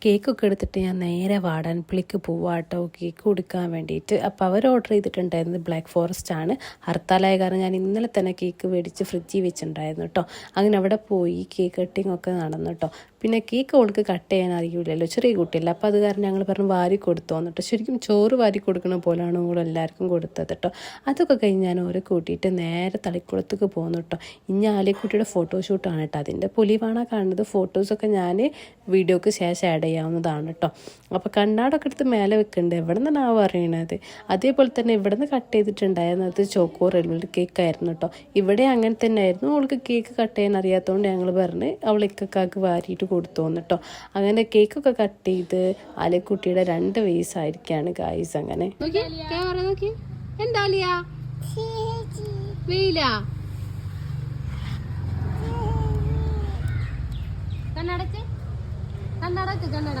കേക്കൊക്കെ എടുത്തിട്ട് ഞാൻ നേരെ വാടാൻപള്ളിക്ക് പോവാട്ടോ കേക്ക് കൊടുക്കാൻ വേണ്ടിയിട്ട്. അപ്പോൾ അവർ ഓർഡർ ചെയ്തിട്ടുണ്ടായിരുന്നത് ബ്ലാക്ക് ഫോറസ്റ്റ് ആണ്. ഹർത്താലായ കാരണം ഞാൻ ഇന്നലെ തന്നെ കേക്ക് മേടിച്ച് ഫ്രിഡ്ജിൽ വെച്ചിട്ടുണ്ടായിരുന്നു കേട്ടോ. അങ്ങനെ അവിടെ പോയി കേക്ക് കട്ടിങ് ഒക്കെ നടന്നു കേട്ടോ. പിന്നെ കേക്ക് അവൾക്ക് കട്ട് ചെയ്യാൻ അറിയില്ലല്ലോ, ചെറിയ കുട്ടിയല്ല. അപ്പോൾ അത് കാരണം ഞങ്ങൾ പറഞ്ഞു വാരി കൊടുത്തു വന്നിട്ടോ. ശരിക്കും ചോറ് വാരി കൊടുക്കണ പോലെയാണ് ഓൾ എല്ലാവർക്കും കൊടുത്തത് കേട്ടോ. അതൊക്കെ കഴിഞ്ഞ് ഞാൻ ഓരെ കൂട്ടിയിട്ട് നേരെ തളിക്കുളത്തേക്ക് പോകുന്നു കേട്ടോ. ഇനി ആലിക്കുട്ടിയുടെ ഫോട്ടോഷൂട്ടാണ് കേട്ടോ. അതിൻ്റെ പൊലിവാണ് കാണുന്നത്. ഫോട്ടോസൊക്കെ ഞാൻ വീഡിയോക്ക് ശേഷം ആഡ് ചെയ്യാവുന്നതാണ് കേട്ടോ. അപ്പോൾ കണ്ണാടൊക്കെ എടുത്ത് മേലെ വെക്കുന്നുണ്ട്. എവിടെ നിന്നാണ് പറയണത്. അതേപോലെ തന്നെ ഇവിടെ നിന്ന് കട്ട് ചെയ്തിട്ടുണ്ടായിരുന്നത് ചോക്കോ റെഡ് കേക്ക് ആയിരുന്നു കേട്ടോ. ഇവിടെ അങ്ങനെ തന്നെ ആയിരുന്നു. അവൾക്ക് കേക്ക് കട്ട് ചെയ്യാൻ അറിയാത്തതുകൊണ്ട് ഞങ്ങൾ പറഞ്ഞ് അവളിക്കാക്ക് വാരിയിട്ട് കൊടുത്തു വന്നിട്ടോ. അങ്ങനെ കേക്കൊക്കെ കട്ട് ചെയ്ത് ആലിക്കുട്ടിയുടെ 2 വയസ്സായിരിക്കുകയാണ് ഗായ്സ്. അങ്ങനെ എന്താ വെയില കണ്ണടച്ച് കണ്ണട